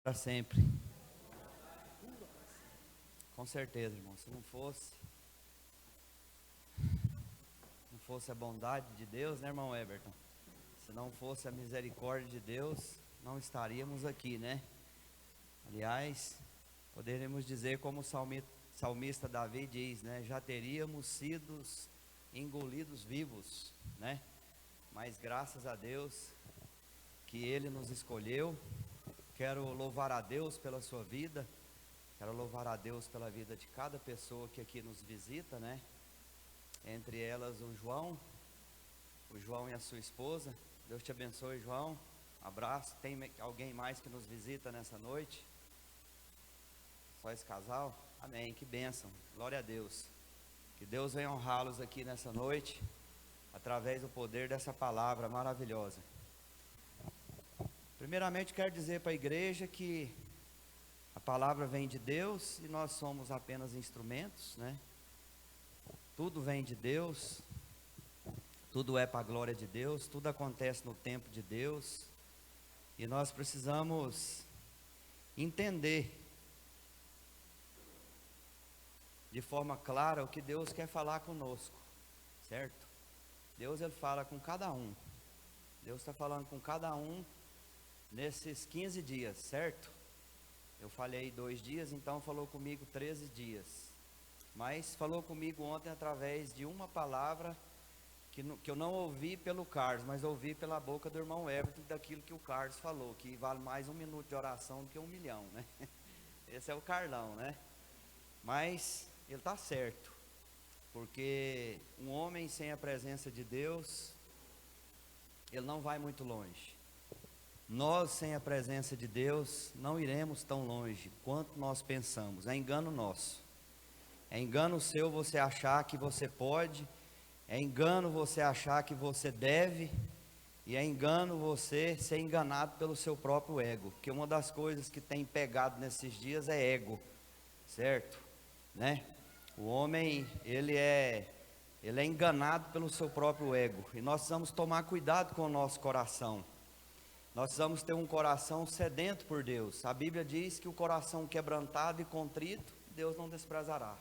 Para sempre. Com certeza, irmão. Se não fosse a bondade de Deus, né, irmão Everton? Se não fosse a misericórdia de Deus, não estaríamos aqui, né? Aliás, poderíamos dizer como o salmista Davi diz, né? Já teríamos sido engolidos vivos, né? Mas graças a Deus que Ele nos escolheu. Quero louvar a Deus pela sua vida. Quero louvar a Deus pela vida de cada pessoa que aqui nos visita, né? Entre elas o João e a sua esposa. Deus te abençoe, João. Abraço. Tem alguém mais que nos visita nessa noite? Só esse casal? Amém, que bênção. Glória a Deus. Que Deus venha honrá-los aqui nessa noite, através do poder dessa palavra maravilhosa. Primeiramente quero dizer para a igreja que a palavra vem de Deus e nós somos apenas instrumentos, né? Tudo vem de Deus, tudo é para a glória de Deus, tudo acontece no tempo de Deus. E nós precisamos entender de forma clara o que Deus quer falar conosco, certo? Deus, Ele fala com cada um. Deus está falando com cada um nesses 15 dias, certo? Eu falei 2 dias, então falou comigo 13 dias. Mas falou comigo ontem através de uma palavra que eu não ouvi pelo Carlos, mas ouvi pela boca do irmão Everton, daquilo que o Carlos falou, que vale mais 1 minuto de oração do que 1 milhão, né? Esse é o Carlão, né? Mas ele está certo, porque um homem sem a presença de Deus, ele não vai muito longe. Nós, sem a presença de Deus, não iremos tão longe quanto nós pensamos. É engano nosso. É engano seu você achar que você pode. É engano você achar que você deve. E é engano você ser enganado pelo seu próprio ego. Porque uma das coisas que tem pegado nesses dias é ego. Certo? Né? O homem, ele é enganado pelo seu próprio ego. E nós precisamos tomar cuidado com o nosso coração. Nós precisamos ter um coração sedento por Deus. A Bíblia diz que o coração quebrantado e contrito, Deus não desprezará.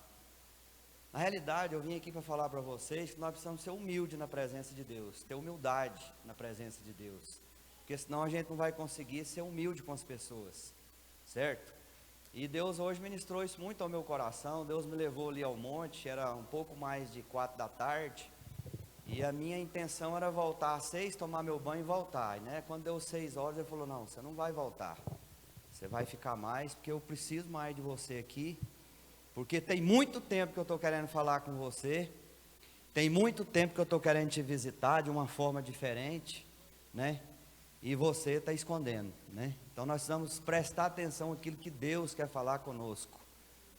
Na realidade, eu vim aqui para falar para vocês que nós precisamos ser humildes na presença de Deus, ter humildade na presença de Deus, porque senão a gente não vai conseguir ser humilde com as pessoas, certo? E Deus hoje ministrou isso muito ao meu coração. Deus me levou ali ao monte, era um pouco mais de 4 da tarde, e a minha intenção era voltar às 6, tomar meu banho e voltar, né? Quando deu 6 horas, ele falou, não, você não vai voltar, você vai ficar mais, porque eu preciso mais de você aqui, porque tem muito tempo que eu estou querendo falar com você, tem muito tempo que eu estou querendo te visitar de uma forma diferente, né? E você está escondendo, né? Então nós precisamos prestar atenção àquilo que Deus quer falar conosco,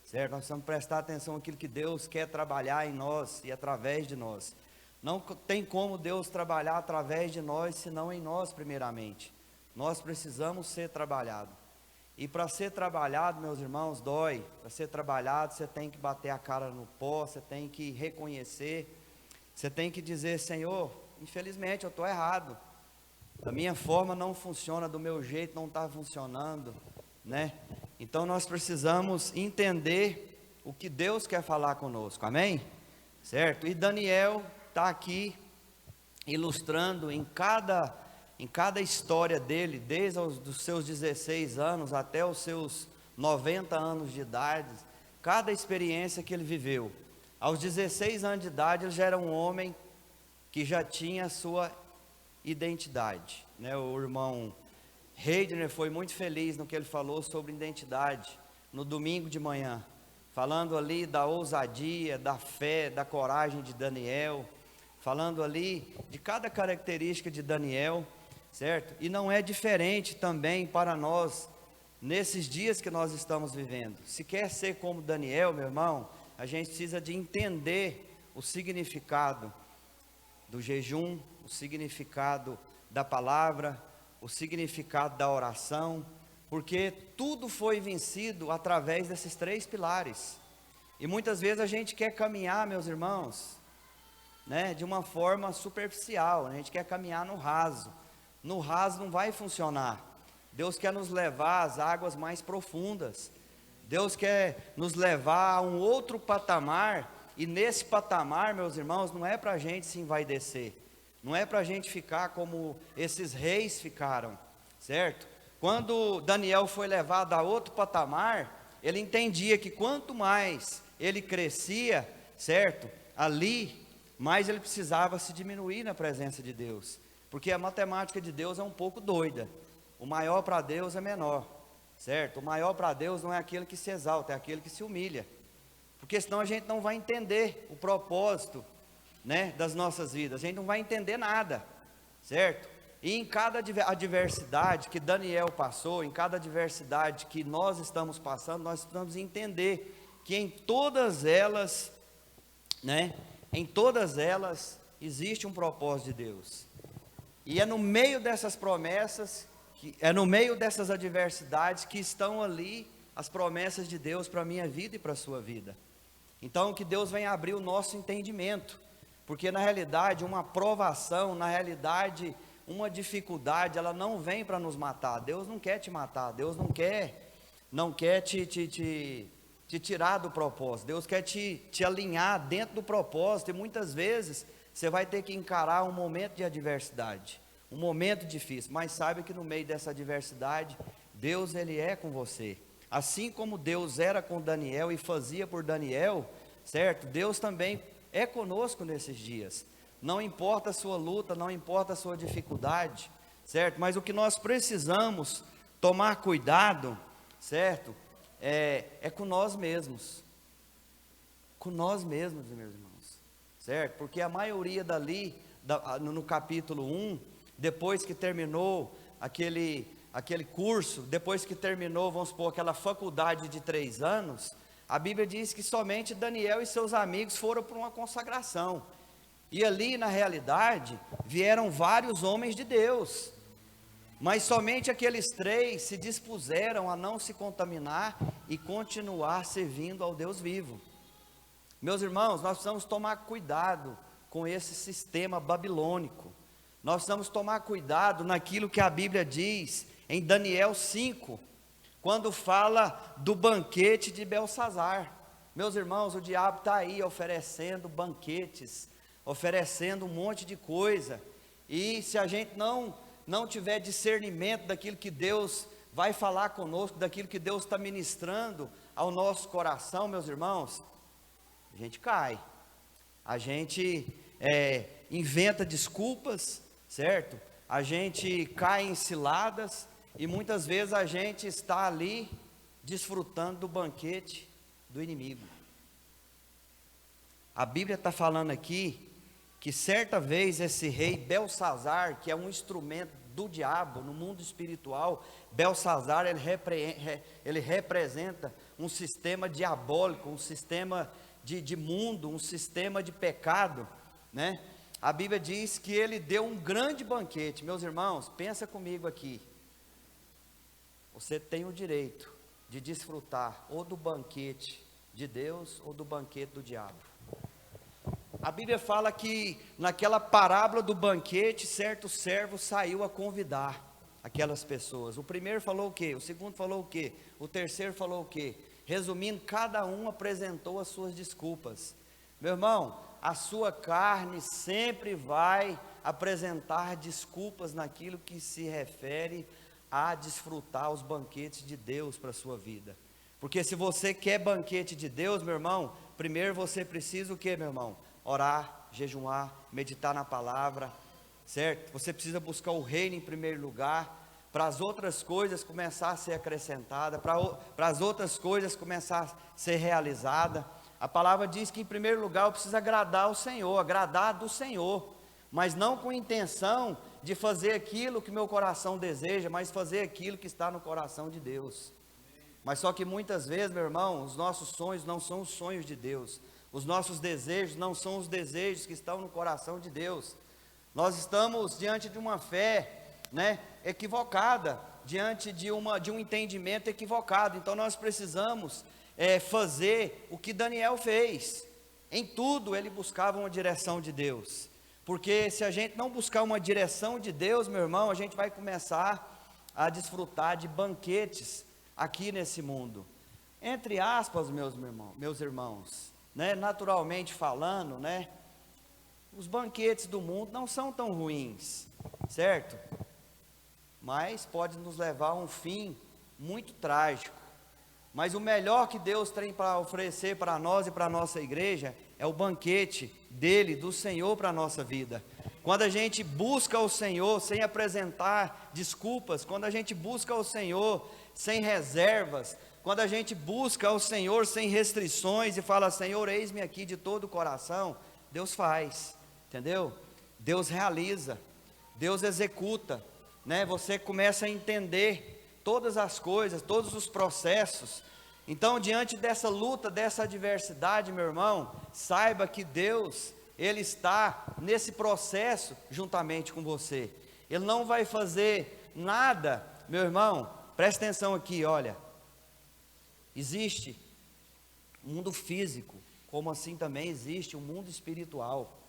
certo? Nós precisamos prestar atenção àquilo que Deus quer trabalhar em nós e através de nós. Não tem como Deus trabalhar através de nós, senão em nós primeiramente. Nós precisamos ser trabalhados. E para ser trabalhado, meus irmãos, dói. Para ser trabalhado, você tem que bater a cara no pó, você tem que reconhecer, você tem que dizer, Senhor, infelizmente eu estou errado. A minha forma não funciona, do meu jeito não está funcionando, né? Então nós precisamos entender o que Deus quer falar conosco, amém? Certo? E Daniel está aqui ilustrando em cada história dele, desde os seus 16 anos até os seus 90 anos de idade, cada experiência que ele viveu. Aos 16 anos de idade, ele já era um homem que já tinha a sua identidade, né? O irmão Heidner foi muito feliz no que ele falou sobre identidade, no domingo de manhã, falando ali da ousadia, da fé, da coragem de Daniel, falando ali de cada característica de Daniel, certo? E não é diferente também para nós, nesses dias que nós estamos vivendo. Se quer ser como Daniel, meu irmão, a gente precisa de entender o significado do jejum, o significado da palavra, o significado da oração, porque tudo foi vencido através desses 3 pilares. E muitas vezes a gente quer caminhar, meus irmãos, né, de uma forma superficial, a gente quer caminhar no raso. No raso não vai funcionar. Deus quer nos levar às águas mais profundas. Deus quer nos levar a um outro patamar. E nesse patamar, meus irmãos, não é para a gente se envaidecer. Não é para a gente ficar como esses reis ficaram, certo? Quando Daniel foi levado a outro patamar, ele entendia que quanto mais ele crescia, certo? Ali, mais ele precisava se diminuir na presença de Deus. Porque a matemática de Deus é um pouco doida. O maior para Deus é menor, certo? O maior para Deus não é aquele que se exalta, é aquele que se humilha. Porque senão a gente não vai entender o propósito, né, das nossas vidas. A gente não vai entender nada, certo? E em cada adversidade que Daniel passou, em cada adversidade que nós estamos passando, nós precisamos entender que em todas elas, né, em todas elas existe um propósito de Deus. E é no meio dessas promessas, é no meio dessas adversidades que estão ali as promessas de Deus para a minha vida e para a sua vida. Então que Deus venha abrir o nosso entendimento, porque na realidade uma provação, na realidade uma dificuldade, ela não vem para nos matar. Deus não quer te matar, Deus não quer te tirar do propósito. Deus quer te alinhar dentro do propósito. E muitas vezes você vai ter que encarar um momento de adversidade, um momento difícil, mas saiba que no meio dessa adversidade Deus, ele é com você. Assim como Deus era com Daniel e fazia por Daniel, certo? Deus também é conosco nesses dias. Não importa a sua luta, não importa a sua dificuldade, certo? Mas o que nós precisamos tomar cuidado, certo? É com nós mesmos. Com nós mesmos, meus irmãos, certo? Porque a maioria dali, no capítulo 1, depois que terminou aquele curso, depois que terminou, vamos supor, aquela faculdade de 3 anos, a Bíblia diz que somente Daniel e seus amigos foram para uma consagração. E ali, na realidade, vieram vários homens de Deus, mas somente aqueles 3 se dispuseram a não se contaminar e continuar servindo ao Deus vivo. Meus irmãos, nós precisamos tomar cuidado com esse sistema babilônico. Nós precisamos tomar cuidado naquilo que a Bíblia diz em Daniel 5, quando fala do banquete de Belsazar. Meus irmãos, o diabo está aí oferecendo banquetes, oferecendo um monte de coisa, e se a gente não tiver discernimento daquilo que Deus vai falar conosco, daquilo que Deus está ministrando ao nosso coração, meus irmãos, a gente cai, a gente inventa desculpas, certo? A gente cai em ciladas, e muitas vezes a gente está ali desfrutando do banquete do inimigo. A Bíblia está falando aqui que certa vez esse rei Belsazar, que é um instrumento do diabo no mundo espiritual, Belsazar, ele representa um sistema diabólico, um sistema de mundo, um sistema de pecado, né? A Bíblia diz que ele deu um grande banquete. Meus irmãos, pensa comigo aqui. Você tem o direito de desfrutar ou do banquete de Deus ou do banquete do diabo. A Bíblia fala que naquela parábola do banquete, certo servo saiu a convidar aquelas pessoas. O primeiro falou o quê? O segundo falou o quê? O terceiro falou o quê? Resumindo, cada um apresentou as suas desculpas. Meu irmão, a sua carne sempre vai apresentar desculpas naquilo que se refere a desfrutar os banquetes de Deus para a sua vida. Porque se você quer banquete de Deus, meu irmão, primeiro você precisa o quê, meu irmão? Orar, jejuar, meditar na palavra, certo? Você precisa buscar o reino em primeiro lugar, para as outras coisas começar a ser acrescentada, para as outras coisas começar a ser realizada. A palavra diz que em primeiro lugar eu preciso agradar ao Senhor, agradar do Senhor, mas não com intenção de fazer aquilo que meu coração deseja, mas fazer aquilo que está no coração de Deus. Mas só que muitas vezes, meu irmão, os nossos sonhos não são os sonhos de Deus, os nossos desejos não são os desejos que estão no coração de Deus. Nós estamos diante de uma fé, né, equivocada, diante de um entendimento equivocado. Então nós precisamos fazer o que Daniel fez. Em tudo ele buscava uma direção de Deus, porque se a gente não buscar uma direção de Deus, meu irmão, a gente vai começar a desfrutar de banquetes aqui nesse mundo. Entre aspas, meus irmãos, né, naturalmente falando, né, os banquetes do mundo não são tão ruins, certo? Mas pode nos levar a um fim muito trágico. Mas o melhor que Deus tem para oferecer para nós e para a nossa igreja é o banquete dele, do Senhor, para a nossa vida. Quando a gente busca o Senhor sem apresentar desculpas, quando a gente busca o Senhor sem reservas, quando a gente busca o Senhor sem restrições e fala: Senhor, eis-me aqui de todo o coração, Deus faz, entendeu? Deus realiza, Deus executa, né? Você começa a entender todas as coisas, todos os processos. Então, diante dessa luta, dessa adversidade, meu irmão, saiba que Deus, Ele está nesse processo juntamente com você. Ele não vai fazer nada, meu irmão, presta atenção aqui, olha. Existe um mundo físico, como assim também existe um mundo espiritual,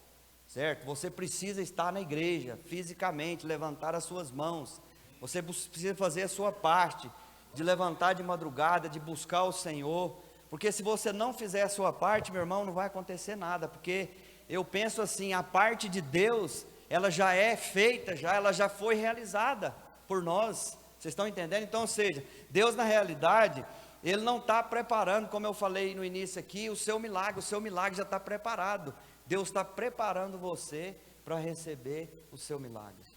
certo? Você precisa estar na igreja, fisicamente, levantar as suas mãos. Você precisa fazer a sua parte, de levantar de madrugada, de buscar o Senhor, porque se você não fizer a sua parte, meu irmão, não vai acontecer nada, porque eu penso assim, a parte de Deus, ela já é feita, ela já foi realizada por nós, vocês estão entendendo? Então, ou seja, Deus na realidade, Ele não está preparando, como eu falei no início aqui, o seu milagre já está preparado, Deus está preparando você para receber o seu milagre.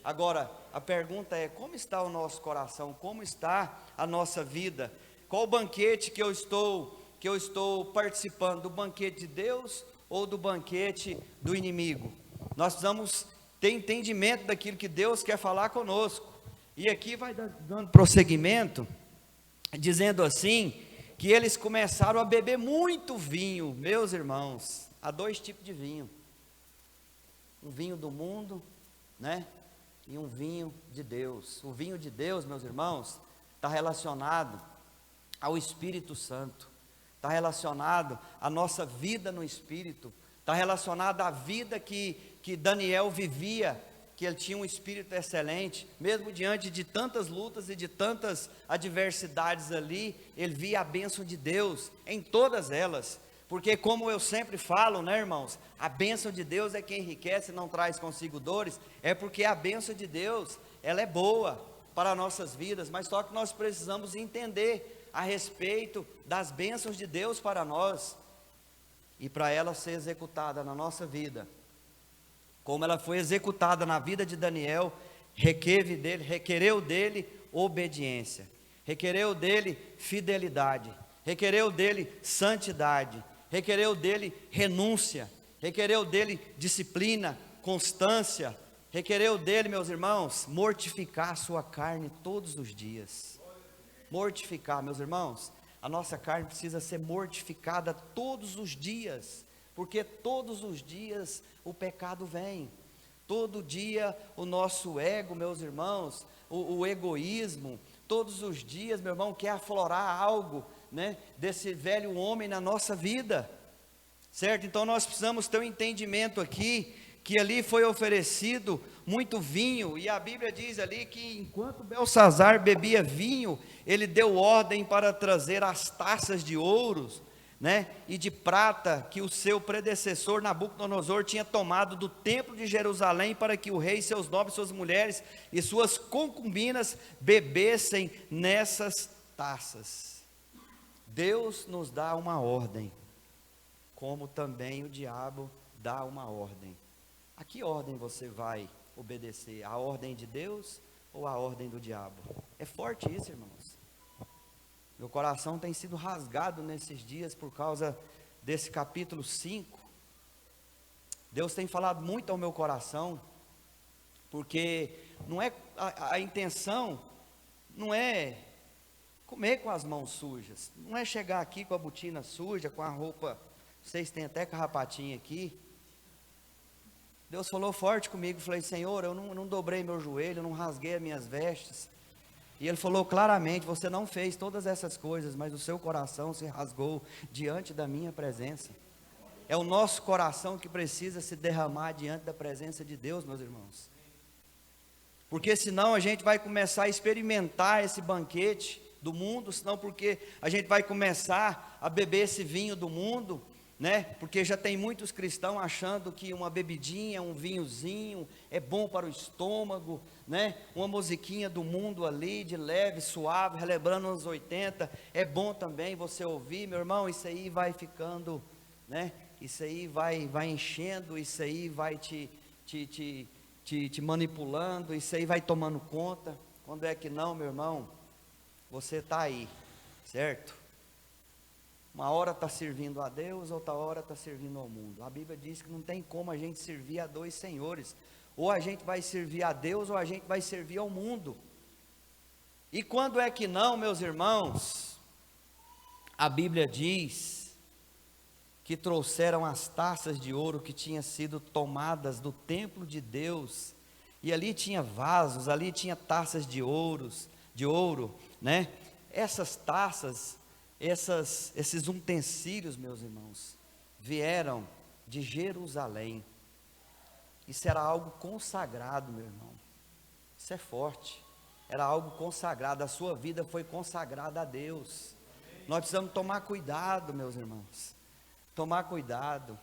Agora, a pergunta é: como está o nosso coração? Como está a nossa vida? Qual o banquete que eu estou participando? Do banquete de Deus ou do banquete do inimigo? Nós precisamos ter entendimento daquilo que Deus quer falar conosco. E aqui vai dando prosseguimento, dizendo assim, que eles começaram a beber muito vinho. Meus irmãos, há dois tipos de vinho: um vinho do mundo, né? E um vinho de Deus. O vinho de Deus, meus irmãos, está relacionado ao Espírito Santo, está relacionado à nossa vida no Espírito, está relacionado à vida que Daniel vivia, que ele tinha um espírito excelente, mesmo diante de tantas lutas e de tantas adversidades ali, ele via a bênção de Deus em todas elas. Porque como eu sempre falo, né, irmãos, a bênção de Deus é que enriquece e não traz consigo dores, é porque a bênção de Deus, ela é boa para nossas vidas, mas só que nós precisamos entender a respeito das bênçãos de Deus para nós, e para ela ser executada na nossa vida, como ela foi executada na vida de Daniel, requereu dele obediência, requereu dele fidelidade, requereu dele santidade, requereu dele renúncia, requereu dele disciplina, constância, requereu dele, meus irmãos, mortificar a sua carne todos os dias. Mortificar, meus irmãos, a nossa carne precisa ser mortificada todos os dias, porque todos os dias o pecado vem, todo dia o nosso ego, meus irmãos, o egoísmo, todos os dias, meu irmão, quer aflorar algo, né, desse velho homem na nossa vida, certo? Então nós precisamos ter um entendimento aqui, que ali foi oferecido muito vinho, e a Bíblia diz ali que enquanto Belsazar bebia vinho, ele deu ordem para trazer as taças de ouro, né, e de prata, que o seu predecessor Nabucodonosor tinha tomado do templo de Jerusalém, para que o rei, seus nobres, suas mulheres e suas concubinas bebessem nessas taças. Deus nos dá uma ordem, como também o diabo dá uma ordem. A que ordem você vai obedecer? A ordem de Deus ou a ordem do diabo? É forte isso, irmãos. Meu coração tem sido rasgado nesses dias por causa desse capítulo 5. Deus tem falado muito ao meu coração, porque não é a intenção não é comer com as mãos sujas, não é chegar aqui com a botina suja, com a roupa, vocês têm até carrapatinha aqui. Deus falou forte comigo, falei: Senhor, eu não dobrei meu joelho, eu não rasguei as minhas vestes. E Ele falou claramente: você não fez todas essas coisas, mas o seu coração se rasgou diante da minha presença. É o nosso coração que precisa se derramar diante da presença de Deus, meus irmãos. Porque senão a gente vai começar a experimentar esse banquete do mundo, senão porque a gente vai começar a beber esse vinho do mundo, né? Porque já tem muitos cristãos achando que uma bebidinha, um vinhozinho é bom para o estômago, né? Uma musiquinha do mundo ali, de leve, suave, relembrando os 80, é bom também você ouvir, meu irmão. Isso aí vai ficando, né? Isso aí vai enchendo, isso aí vai te manipulando, isso aí vai tomando conta. Quando é que não, meu irmão? Você está aí, certo? Uma hora está servindo a Deus, outra hora está servindo ao mundo. A Bíblia diz que não tem como a gente servir a dois senhores. Ou a gente vai servir a Deus, ou a gente vai servir ao mundo. E quando é que não, meus irmãos? A Bíblia diz que trouxeram as taças de ouro que tinham sido tomadas do templo de Deus, e ali tinha vasos, ali tinha taças de ouro, né? Essas taças, esses utensílios, meus irmãos, vieram de Jerusalém. Isso era algo consagrado, meu irmão. Isso é forte. Era algo consagrado. A sua vida foi consagrada a Deus. Nós precisamos tomar cuidado, meus irmãos. Tomar cuidado.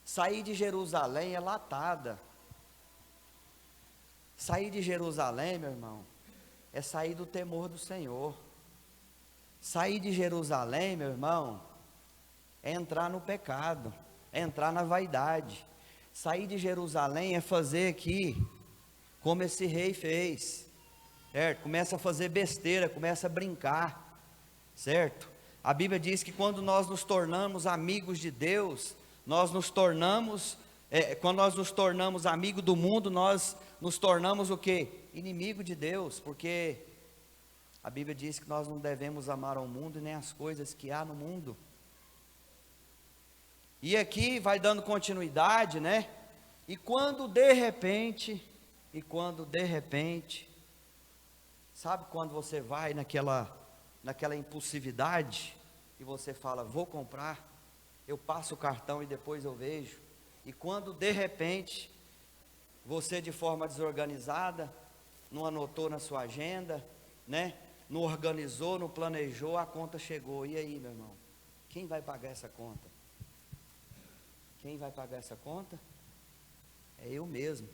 Sair de Jerusalém é latada. Sair de Jerusalém, meu irmão, é sair do temor do Senhor. Sair de Jerusalém, meu irmão, é entrar no pecado, é entrar na vaidade. Sair de Jerusalém é fazer aqui como esse rei fez, certo? Começa a fazer besteira, começa a brincar, certo? A Bíblia diz que quando nós nos tornamos amigos de Deus, quando nós nos tornamos amigos do mundo, nós nos tornamos o quê? Inimigo de Deus, porque a Bíblia diz que nós não devemos amar ao mundo e nem as coisas que há no mundo. E aqui vai dando continuidade, né? E quando de repente, sabe quando você vai naquela impulsividade, e você fala, vou comprar, eu passo o cartão e depois eu vejo. E quando de repente, você de forma desorganizada, não anotou na sua agenda, né? Não organizou, não planejou, a conta chegou. E aí, meu irmão? Quem vai pagar essa conta? Quem vai pagar essa conta? É eu mesmo.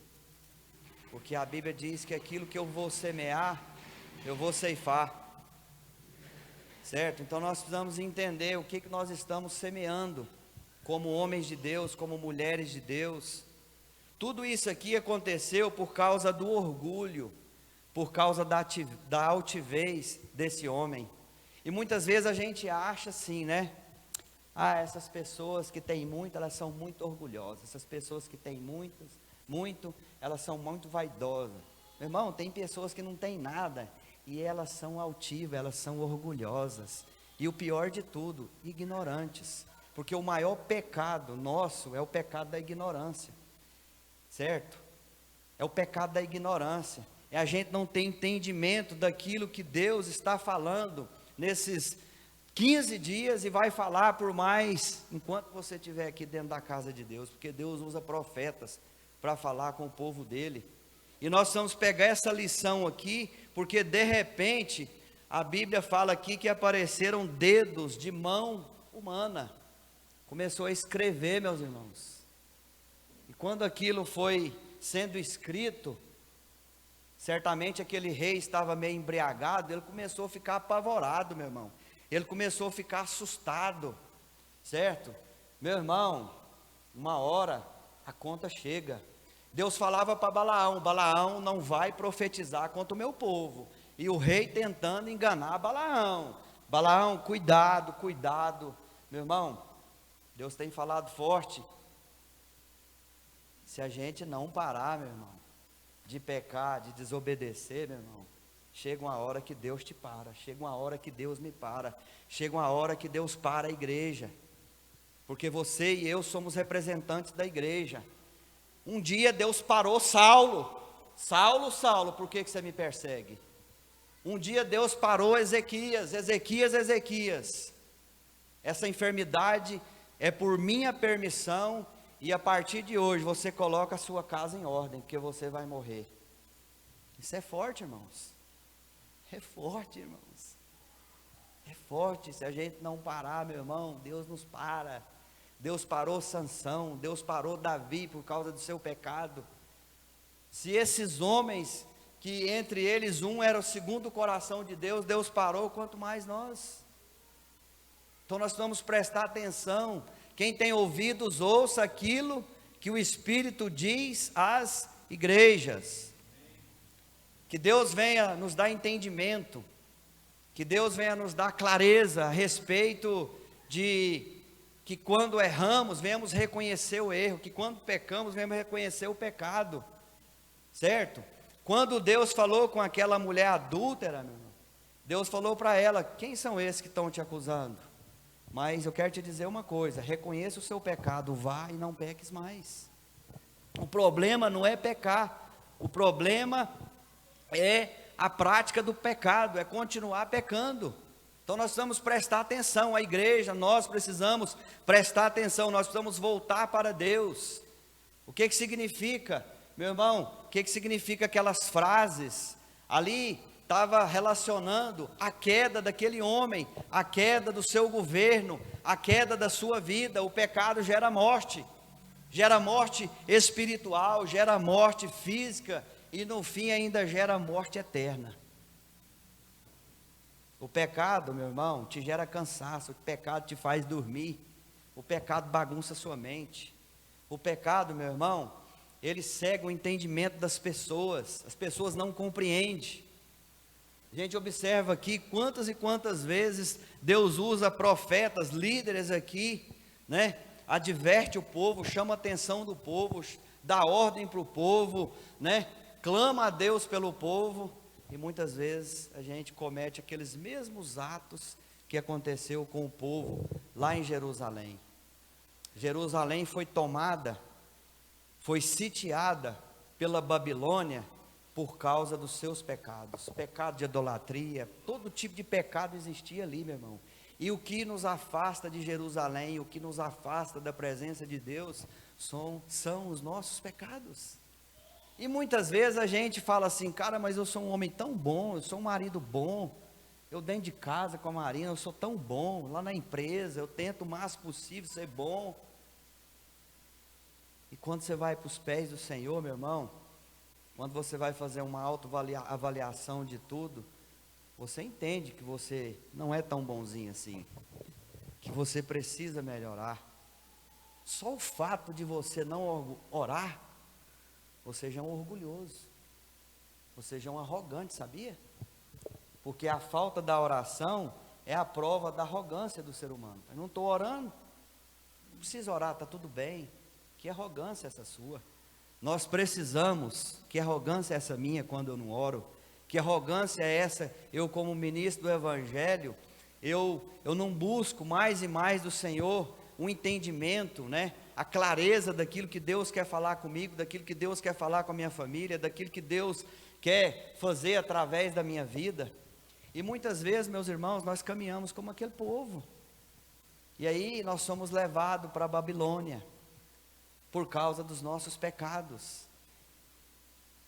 Porque a Bíblia diz que aquilo que eu vou semear, eu vou ceifar. Certo? Então nós precisamos entender o que nós estamos semeando, como homens de Deus, como mulheres de Deus. Tudo isso aqui aconteceu por causa do orgulho, por causa da altivez desse homem. E muitas vezes a gente acha assim, né? Ah, essas pessoas que têm muito, elas são muito orgulhosas. Essas pessoas que têm muito, elas são muito vaidosas. Meu irmão, tem pessoas que não têm nada e elas são altivas, elas são orgulhosas. E o pior de tudo, ignorantes. Porque o maior pecado nosso é o pecado da ignorância. Certo? É o pecado da ignorância. É a gente não ter entendimento daquilo que Deus está falando nesses 15 dias e vai falar por mais, enquanto você estiver aqui dentro da casa de Deus, porque Deus usa profetas para falar com o povo dele. E nós vamos pegar essa lição aqui, porque de repente, a Bíblia fala aqui que apareceram dedos de mão humana, começou a escrever, meus irmãos. E quando aquilo foi sendo escrito, certamente aquele rei estava meio embriagado, ele começou a ficar apavorado, meu irmão. Ele começou a ficar assustado, certo? Meu irmão, uma hora a conta chega. Deus falava para Balaão, Balaão não vai profetizar contra o meu povo. E o rei tentando enganar Balaão. Balaão, cuidado, cuidado. Meu irmão, Deus tem falado forte. Se a gente não parar, meu irmão, de pecar, de desobedecer, meu irmão, chega uma hora que Deus te para, chega uma hora que Deus me para, chega uma hora que Deus para a igreja, porque você e eu somos representantes da igreja. Um dia Deus parou Saulo, Saulo, por que você me persegue? Um dia Deus parou Ezequias, Ezequias, essa enfermidade é por minha permissão, e a partir de hoje você coloca a sua casa em ordem, porque você vai morrer. Isso é forte, irmãos. É forte, irmãos. É forte. Se a gente não parar, meu irmão, Deus nos para. Deus parou Sansão, Deus parou Davi por causa do seu pecado. Se esses homens, que entre eles um era o segundo o coração de Deus, Deus parou, quanto mais nós. Então nós vamos prestar atenção. Quem tem ouvidos, ouça aquilo que o Espírito diz às igrejas. Que Deus venha nos dar entendimento, que Deus venha nos dar clareza a respeito de que quando erramos, venhamos reconhecer o erro, que quando pecamos, venhamos reconhecer o pecado, certo? Quando Deus falou com aquela mulher adúltera, meu irmão, Deus falou para ela: quem são esses que estão te acusando? Mas eu quero te dizer uma coisa: reconheça o seu pecado, vá e não peques mais. O problema não é pecar, o problema é a prática do pecado, é continuar pecando. Então nós precisamos prestar atenção, a igreja, nós precisamos prestar atenção, nós precisamos voltar para Deus. O que significa, meu irmão, o que significa aquelas frases? Ali estava relacionando a queda daquele homem, a queda do seu governo, a queda da sua vida. O pecado gera morte espiritual, gera morte física e no fim ainda gera morte eterna. O pecado, meu irmão, te gera cansaço, o pecado te faz dormir, o pecado bagunça sua mente. O pecado, meu irmão, ele cega o entendimento das pessoas, as pessoas não compreendem. A gente observa aqui quantas e quantas vezes Deus usa profetas, líderes aqui, né? Adverte o povo, chama a atenção do povo, dá ordem para o povo, né? Clama a Deus pelo povo, e muitas vezes a gente comete aqueles mesmos atos que aconteceu com o povo lá em Jerusalém. Jerusalém foi tomada, foi sitiada pela Babilônia por causa dos seus pecados, pecado de idolatria, todo tipo de pecado existia ali, meu irmão. E o que nos afasta de Jerusalém, o que nos afasta da presença de Deus, são os nossos pecados. E muitas vezes a gente fala assim: cara, mas eu sou um homem tão bom, eu sou um marido bom, eu dentro de casa com a Marina, eu sou tão bom, lá na empresa, eu tento o máximo possível ser bom. E quando você vai para os pés do Senhor, meu irmão, quando você vai fazer uma autoavaliação de tudo, você entende que você não é tão bonzinho assim, que você precisa melhorar. Só o fato de você não orar, você já é um orgulhoso, você já é um arrogante, sabia? Porque a falta da oração é a prova da arrogância do ser humano. Eu não estou orando, não precisa orar, está tudo bem. Que arrogância essa sua? Nós precisamos, que arrogância é essa minha quando eu não oro? Que arrogância é essa, eu como ministro do Evangelho, eu não busco mais e mais do Senhor um entendimento, né? A clareza daquilo que Deus quer falar comigo, daquilo que Deus quer falar com a minha família, daquilo que Deus quer fazer através da minha vida. E muitas vezes, meus irmãos, nós caminhamos como aquele povo, e aí nós somos levados para a Babilônia, por causa dos nossos pecados.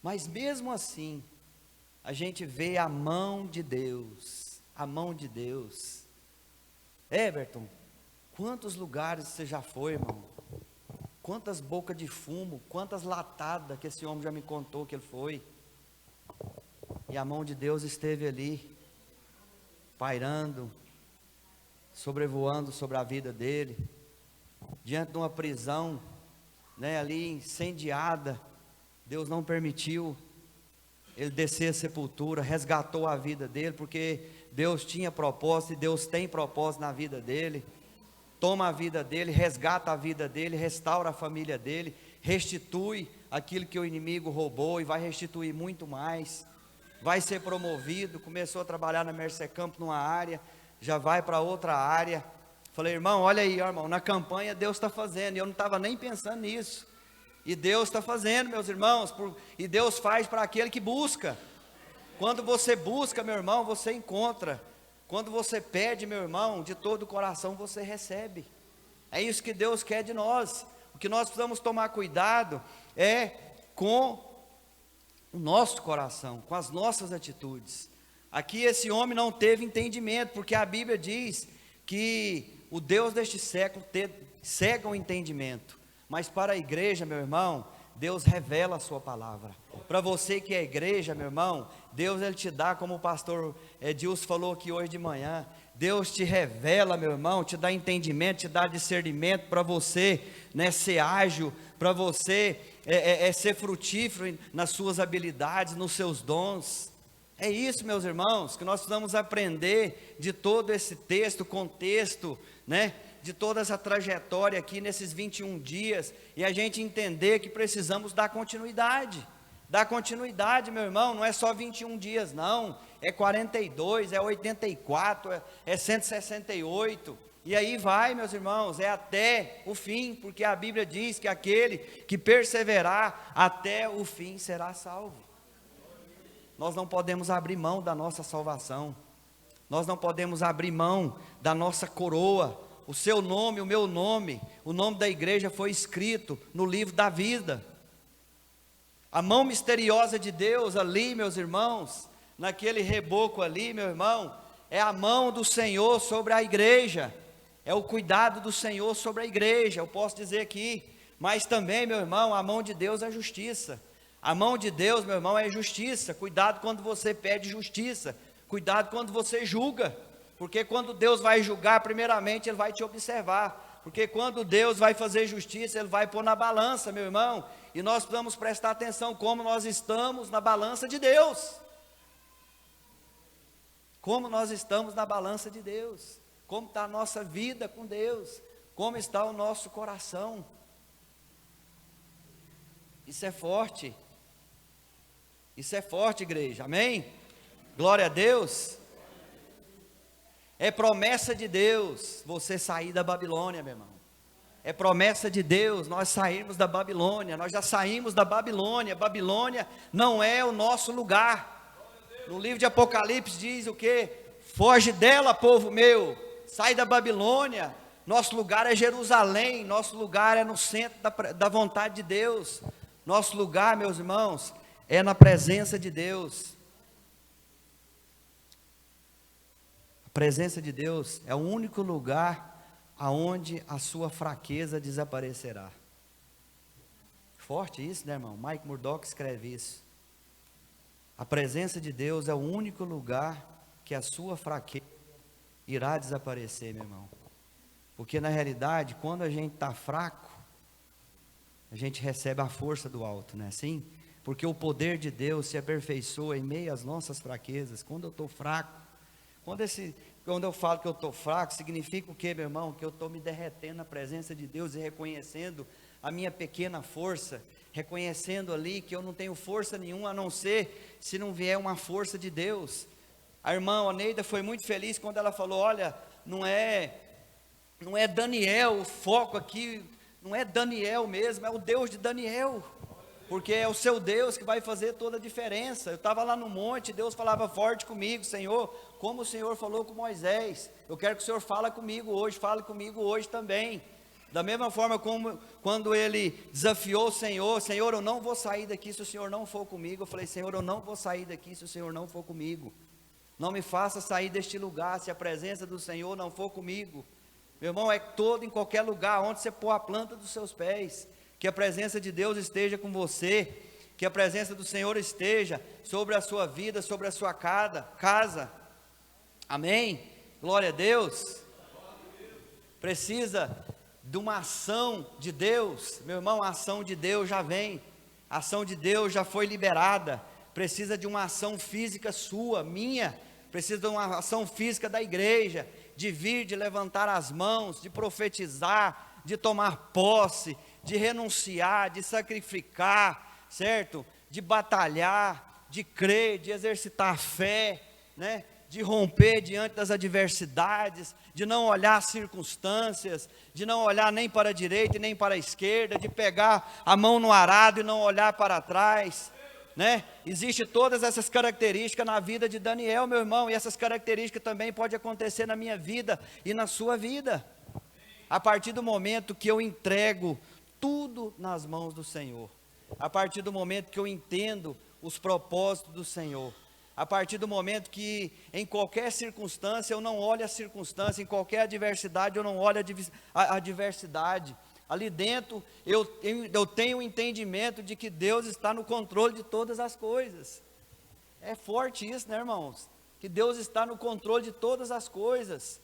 Mas mesmo assim, a gente vê a mão de Deus, a mão de Deus. Everton, quantos lugares você já foi, irmão? Quantas bocas de fumo, quantas latadas que esse homem já me contou que ele foi. E a mão de Deus esteve ali, pairando, sobrevoando sobre a vida dele, diante de uma prisão, né, ali incendiada. Deus não permitiu ele descer a sepultura, resgatou a vida dele, porque Deus tinha propósito e Deus tem propósito na vida dele. Toma a vida dele, resgata a vida dele, restaura a família dele, restitui aquilo que o inimigo roubou e vai restituir muito mais. Vai ser promovido, começou a trabalhar na Mercecampo numa área, já vai para outra área. Falei: irmão, olha aí, irmão, na campanha Deus está fazendo, e eu não estava nem pensando nisso. E Deus está fazendo, meus irmãos, e Deus faz para aquele que busca. Quando você busca, meu irmão, você encontra. Quando você pede, meu irmão, de todo o coração, você recebe. É isso que Deus quer de nós. O que nós precisamos tomar cuidado é com o nosso coração, com as nossas atitudes. Aqui esse homem não teve entendimento, porque a Bíblia diz que o Deus deste século cega o entendimento, mas para a igreja, meu irmão, Deus revela a sua palavra. Para você que é igreja, meu irmão, Deus ele te dá, como o pastor Edilson falou aqui hoje de manhã, Deus te revela, meu irmão, te dá entendimento, te dá discernimento para você, né, ser ágil, para você ser frutífero nas suas habilidades, nos seus dons. É isso, meus irmãos, que nós precisamos aprender de todo esse texto, contexto, né, de toda essa trajetória aqui nesses 21 dias, e a gente entender que precisamos dar continuidade. Dar continuidade, meu irmão, não é só 21 dias não, é 42, é 84, é 168, e aí vai, meus irmãos, é até o fim, porque a Bíblia diz que aquele que perseverar até o fim será salvo. Nós não podemos abrir mão da nossa salvação, nós não podemos abrir mão da nossa coroa. O seu nome, o meu nome, o nome da igreja foi escrito no livro da vida. A mão misteriosa de Deus ali, meus irmãos, naquele reboco ali, meu irmão, é a mão do Senhor sobre a igreja, é o cuidado do Senhor sobre a igreja, eu posso dizer aqui, mas também, meu irmão, a mão de Deus é justiça. A mão de Deus, meu irmão, é justiça. Cuidado quando você pede justiça, cuidado quando você julga, porque quando Deus vai julgar, primeiramente Ele vai te observar, porque quando Deus vai fazer justiça, Ele vai pôr na balança, meu irmão, e nós precisamos prestar atenção como nós estamos na balança de Deus, como nós estamos na balança de Deus, como está a nossa vida com Deus, como está o nosso coração. Isso é forte, igreja, amém? Glória a Deus. É promessa de Deus você sair da Babilônia, meu irmão. É promessa de Deus nós sairmos da Babilônia. Nós já saímos da Babilônia. Babilônia não é o nosso lugar. No livro de Apocalipse diz o que? Foge dela, povo meu. Sai da Babilônia. Nosso lugar é Jerusalém. Nosso lugar é no centro da vontade de Deus. Nosso lugar, meus irmãos, é na presença de Deus. A presença de Deus é o único lugar aonde a sua fraqueza desaparecerá. Forte isso, né, irmão? Mike Murdock escreve isso. A presença de Deus é o único lugar que a sua fraqueza irá desaparecer, meu irmão. Porque na realidade, quando a gente está fraco, a gente recebe a força do alto, não é assim? Porque o poder de Deus se aperfeiçoa em meio às nossas fraquezas. Quando eu estou fraco, quando eu falo que eu estou fraco, significa o que, meu irmão? Que eu estou me derretendo na presença de Deus e reconhecendo a minha pequena força, reconhecendo ali que eu não tenho força nenhuma, a não ser se não vier uma força de Deus. A irmã Oneida foi muito feliz quando ela falou, olha, não é Daniel, o foco aqui, não é Daniel mesmo, é o Deus de Daniel, porque é o seu Deus que vai fazer toda a diferença. Eu estava lá no monte, Deus falava forte comigo, Senhor, como o Senhor falou com Moisés, eu quero que o Senhor fale comigo hoje também, da mesma forma como quando ele desafiou o Senhor, Senhor, eu não vou sair daqui se o Senhor não for comigo. Eu falei, Senhor, eu não vou sair daqui se o Senhor não for comigo, não me faça sair deste lugar se a presença do Senhor não for comigo. Meu irmão, é todo, em qualquer lugar, onde você pôr a planta dos seus pés, que a presença de Deus esteja com você, que a presença do Senhor esteja sobre a sua vida, sobre a sua casa, amém? Glória a Deus. Precisa de uma ação de Deus, meu irmão, a ação de Deus já vem, a ação de Deus já foi liberada, precisa de uma ação física sua, minha, precisa de uma ação física da igreja, de vir, de levantar as mãos, de profetizar, de tomar posse, de renunciar, de sacrificar, certo? De batalhar, de crer, de exercitar a fé, né? De romper diante das adversidades, de não olhar as circunstâncias, de não olhar nem para a direita e nem para a esquerda, de pegar a mão no arado e não olhar para trás, né? Existe todas essas características na vida de Daniel, meu irmão, e essas características também podem acontecer na minha vida e na sua vida, a partir do momento que eu entrego tudo nas mãos do Senhor, a partir do momento que eu entendo os propósitos do Senhor. A partir do momento que em qualquer circunstância eu não olho a circunstância, em qualquer adversidade eu não olho a adversidade. Ali dentro eu tenho o entendimento de que Deus está no controle de todas as coisas. É forte isso, né, irmãos? Que Deus está no controle de todas as coisas.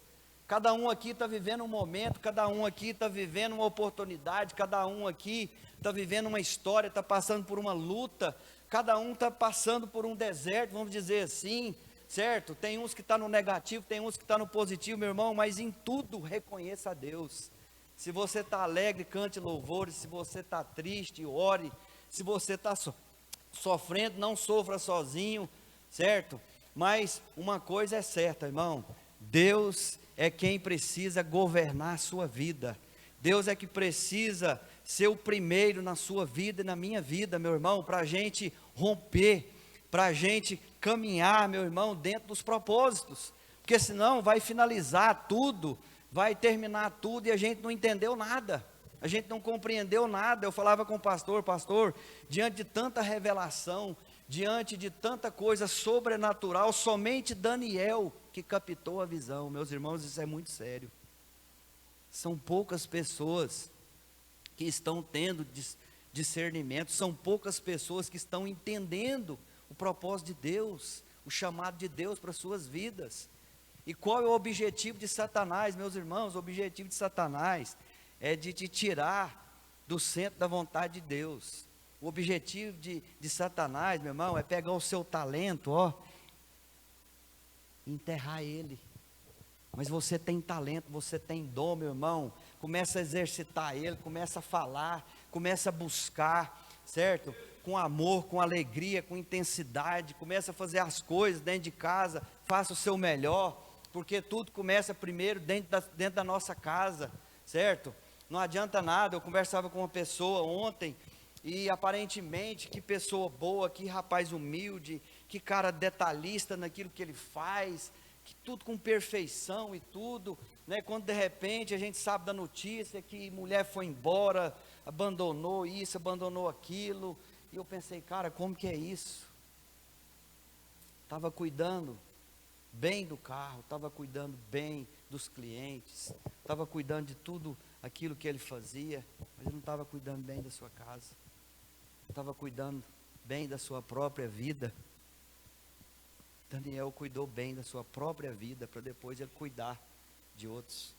Cada um aqui está vivendo um momento, cada um aqui está vivendo uma oportunidade, cada um aqui está vivendo uma história, está passando por uma luta, cada um está passando por um deserto, vamos dizer assim, certo? Tem uns que estão no negativo, tem uns que estão no positivo, meu irmão, mas em tudo reconheça a Deus. Se você está alegre, cante louvores. Se você está triste, ore. Se você está sofrendo, não sofra sozinho, certo? Mas uma coisa é certa, irmão, Deus é quem precisa governar a sua vida. Deus é que precisa ser o primeiro na sua vida e na minha vida, meu irmão, para a gente romper, para a gente caminhar, meu irmão, dentro dos propósitos, porque senão vai finalizar tudo, vai terminar tudo e a gente não entendeu nada, a gente não compreendeu nada. Eu falava com o pastor, diante de tanta revelação, diante de tanta coisa sobrenatural, somente Daniel que captou a visão. Meus irmãos, isso é muito sério. São poucas pessoas que estão tendo discernimento, são poucas pessoas que estão entendendo o propósito de Deus, o chamado de Deus para as suas vidas. E qual é o objetivo de Satanás, meus irmãos? O objetivo de Satanás é de te tirar do centro da vontade de Deus. O objetivo de Satanás, meu irmão, é pegar o seu talento, e enterrar ele. Mas você tem talento, você tem dom, meu irmão. Começa a exercitar ele, começa a falar, começa a buscar, certo? Com amor, com alegria, com intensidade. Começa a fazer as coisas dentro de casa, faça o seu melhor. Porque tudo começa primeiro dentro da nossa casa, certo? Não adianta nada. Eu conversava com uma pessoa ontem, e aparentemente, que pessoa boa, que rapaz humilde, que cara detalhista naquilo que ele faz, que tudo com perfeição e tudo, né? Quando de repente a gente sabe da notícia que mulher foi embora, abandonou isso, abandonou aquilo, e eu pensei, cara, como que é isso? Estava cuidando bem do carro, estava cuidando bem dos clientes, estava cuidando de tudo aquilo que ele fazia, mas ele não estava cuidando bem da sua casa, estava cuidando bem da sua própria vida. Daniel cuidou bem da sua própria vida, para depois ele cuidar de outros.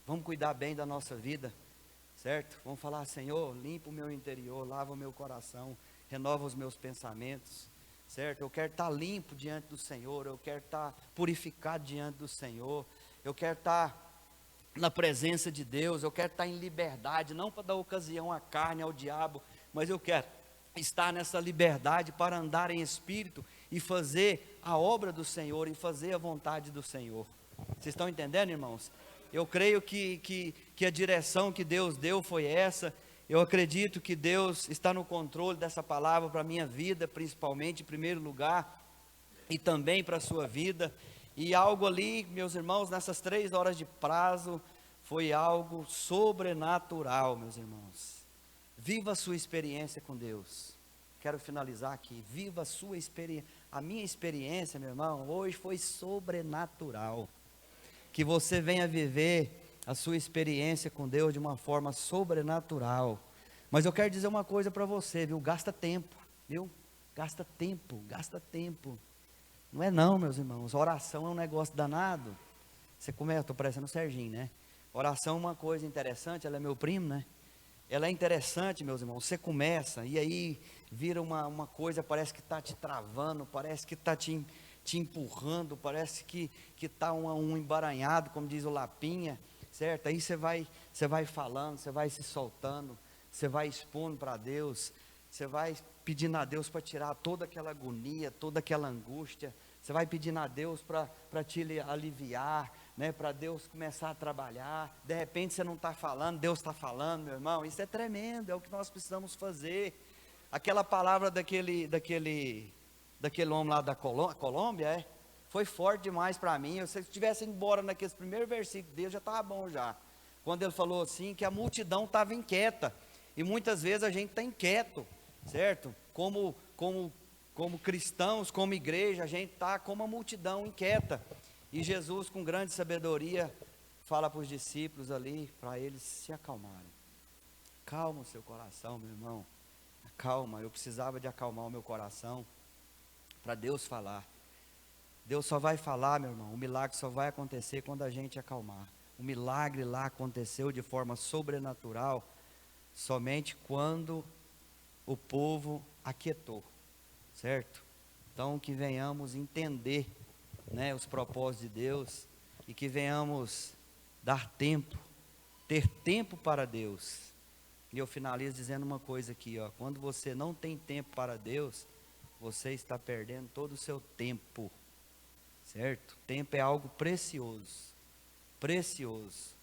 Vamos cuidar bem da nossa vida, certo? Vamos falar, Senhor, limpa o meu interior, lava o meu coração, renova os meus pensamentos, certo? Eu quero estar limpo diante do Senhor, eu quero estar purificado diante do Senhor, eu quero estar na presença de Deus, eu quero estar em liberdade, não para dar ocasião à carne, ao diabo, mas eu quero estar nessa liberdade para andar em espírito e fazer a obra do Senhor, e fazer a vontade do Senhor. Vocês estão entendendo, irmãos? Eu creio que a direção que Deus deu foi essa. Eu acredito que Deus está no controle dessa palavra para a minha vida, principalmente, em primeiro lugar, e também para a sua vida. E algo ali, meus irmãos, nessas 3 horas de prazo, foi algo sobrenatural, meus irmãos. Viva a sua experiência com Deus. Quero finalizar aqui. Viva a sua experiência. A minha experiência, meu irmão, hoje foi sobrenatural. Que você venha viver a sua experiência com Deus de uma forma sobrenatural. Mas eu quero dizer uma coisa para você, viu? Gasta tempo, viu? Gasta tempo, gasta tempo. Não é não, meus irmãos. Oração é um negócio danado. Você começa, estou parecendo o Serginho, né? Oração é uma coisa interessante, ela é meu primo, né? Ela é interessante, meus irmãos. Você começa e aí vira uma coisa, parece que está te travando, parece que está te empurrando, parece que está um embaranhado, como diz o Lapinha, certo? Aí você vai falando, você vai se soltando, você vai expondo para Deus, você vai pedindo a Deus para tirar toda aquela agonia, toda aquela angústia, você vai pedindo a Deus para te aliviar, né, para Deus começar a trabalhar. De repente você não está falando, Deus está falando, meu irmão. Isso é tremendo, é o que nós precisamos fazer. Aquela palavra daquele homem lá da Colômbia, foi forte demais para mim. Se eu tivesse ido embora naqueles primeiros versículos dele, já estava bom já. Quando ele falou assim, que a multidão estava inquieta. E muitas vezes a gente está inquieto, certo? Como como cristãos, como igreja, a gente está como uma multidão inquieta. E Jesus, com grande sabedoria, fala para os discípulos ali, para eles se acalmarem. Calma o seu coração, meu irmão. Calma, eu precisava de acalmar o meu coração para Deus falar. Deus só vai falar, meu irmão, o milagre só vai acontecer quando a gente acalmar. O milagre lá aconteceu de forma sobrenatural, somente quando o povo aquietou, certo? Então que venhamos entender, né, os propósitos de Deus, e que venhamos dar tempo, ter tempo para Deus. E eu finalizo dizendo uma coisa aqui, ó, quando você não tem tempo para Deus, você está perdendo todo o seu tempo, certo? Tempo é algo precioso, precioso.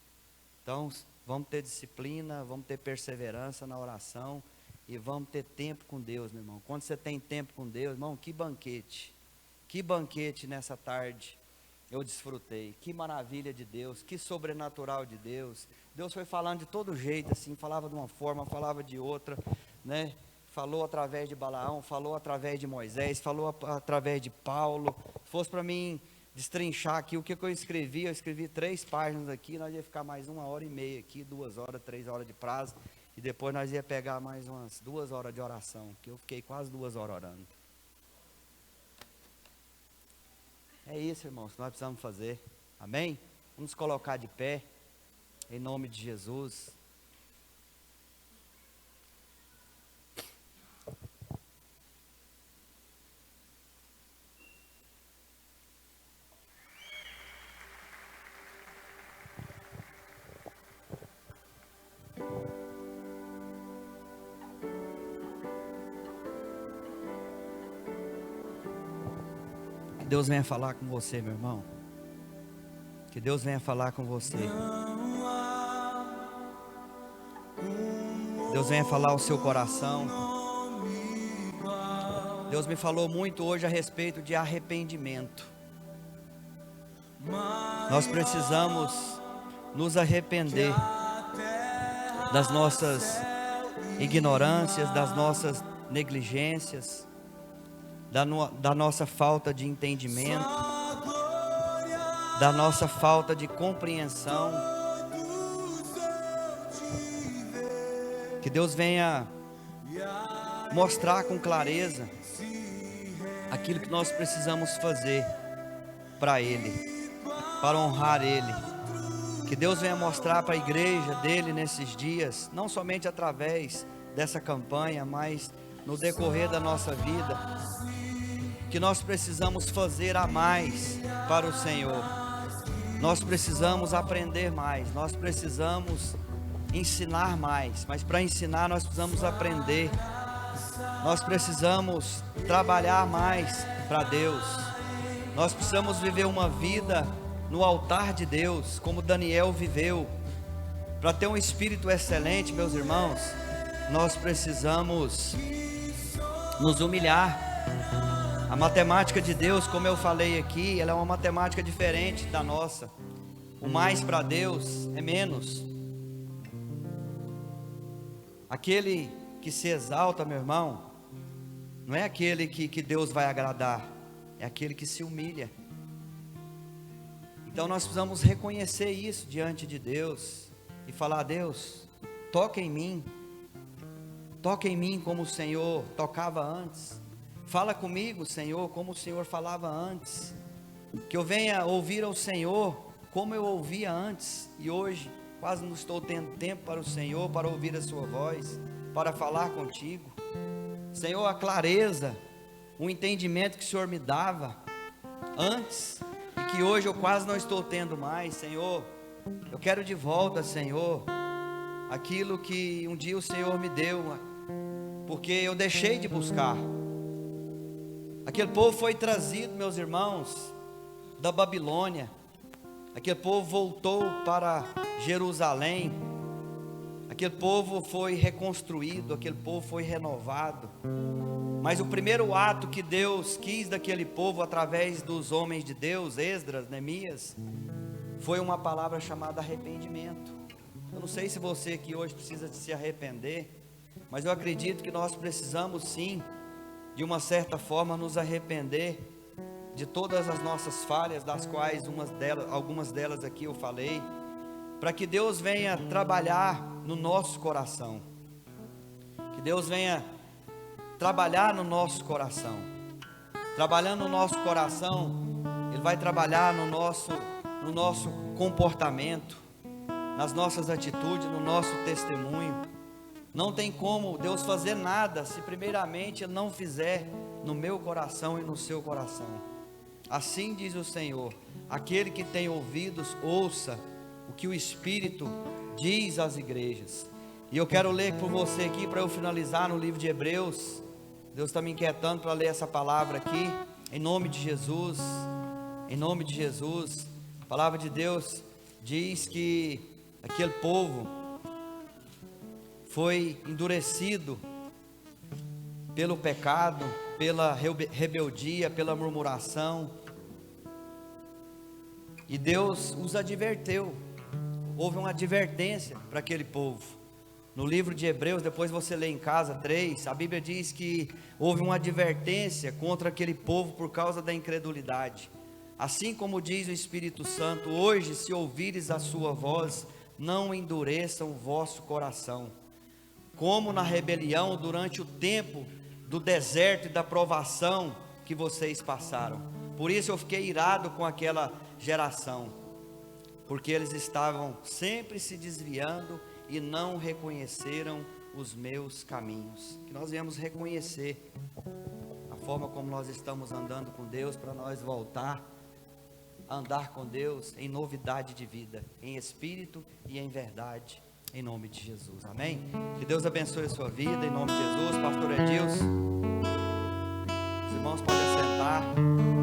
Então, vamos ter disciplina, vamos ter perseverança na oração e vamos ter tempo com Deus, meu irmão. Quando você tem tempo com Deus, irmão, que banquete nessa tarde eu desfrutei, que maravilha de Deus, que sobrenatural de Deus. Deus foi falando de todo jeito, assim, falava de uma forma, falava de outra, né? Falou através de Balaão, falou através de Moisés, falou através de Paulo. Se fosse para mim destrinchar aqui o que eu escrevi 3 páginas aqui, nós ia ficar mais 1h30 aqui, 2 horas, 3 horas de prazo, e depois nós ia pegar mais umas 2 horas de oração, que eu fiquei quase 2 horas orando. É isso, irmãos, que nós precisamos fazer, amém? Vamos colocar de pé, em nome de Jesus. Que Deus venha falar com você, meu irmão. Que Deus venha falar com você. Deus venha falar ao seu coração. Deus me falou muito hoje a respeito de arrependimento. Nós precisamos nos arrepender das nossas ignorâncias, das nossas negligências, da nossa falta de entendimento, da nossa falta de compreensão. Que Deus venha mostrar com clareza aquilo que nós precisamos fazer para Ele, para honrar Ele. Que Deus venha mostrar para a igreja dele nesses dias, não somente através dessa campanha, mas no decorrer da nossa vida, que nós precisamos fazer a mais para o Senhor. Nós precisamos aprender mais, nós precisamos ensinar mais, mas para ensinar nós precisamos aprender. Nós precisamos trabalhar mais para Deus. Nós precisamos viver uma vida no altar de Deus, como Daniel viveu. Para ter um espírito excelente, meus irmãos, nós precisamos nos humilhar. A matemática de Deus, como eu falei aqui, ela é uma matemática diferente da nossa. O mais para Deus é menos. Aquele que se exalta, meu irmão, não é aquele que Deus vai agradar, é aquele que se humilha. Então nós precisamos reconhecer isso diante de Deus e falar: Deus, toca em mim como o Senhor tocava antes. Fala comigo, Senhor, como o Senhor falava antes. Que eu venha ouvir ao Senhor como eu ouvia antes. E hoje quase não estou tendo tempo para o Senhor, para ouvir a sua voz, para falar contigo. Senhor, a clareza, o entendimento que o Senhor me dava antes, e que hoje eu quase não estou tendo mais. Senhor, eu quero de volta, Senhor, aquilo que um dia o Senhor me deu, porque eu deixei de buscar. Aquele povo foi trazido, meus irmãos, da Babilônia. Aquele povo voltou para Jerusalém. Aquele povo foi reconstruído, aquele povo foi renovado. Mas o primeiro ato que Deus quis daquele povo, através dos homens de Deus, Esdras, Neemias, foi uma palavra chamada arrependimento. Eu não sei se você aqui hoje precisa de se arrepender, mas eu acredito que nós precisamos sim de uma certa forma, nos arrepender de todas as nossas falhas, das quais algumas delas aqui eu falei, para que Deus venha trabalhar no nosso coração, que Deus venha trabalhar no nosso coração. Trabalhando no nosso coração, Ele vai trabalhar no nosso comportamento, nas nossas atitudes, no nosso testemunho. Não tem como Deus fazer nada se primeiramente Ele não fizer no meu coração e no seu coração. Assim diz o Senhor: aquele que tem ouvidos, ouça o que o Espírito diz às igrejas. E eu quero ler por você aqui, para eu finalizar, no livro de Hebreus. Deus está me inquietando para ler essa palavra aqui, em nome de Jesus. Em nome de Jesus. A palavra de Deus diz que aquele povo foi endurecido pelo pecado, pela rebeldia, pela murmuração, e Deus os adverteu. Houve uma advertência para aquele povo. No livro de Hebreus, depois você lê em casa 3, a Bíblia diz que houve uma advertência contra aquele povo por causa da incredulidade. Assim como diz o Espírito Santo: hoje, se ouvires a sua voz, não endureçam o vosso coração, como na rebelião durante o tempo do deserto e da provação que vocês passaram. Por isso eu fiquei irado com aquela geração, porque eles estavam sempre se desviando e não reconheceram os meus caminhos. Que nós viemos reconhecer a forma como nós estamos andando com Deus, para nós voltar a andar com Deus em novidade de vida, em espírito e em verdade, em nome de Jesus, amém? Que Deus abençoe a sua vida, em nome de Jesus. Pastor Edilson, os irmãos podem sentar.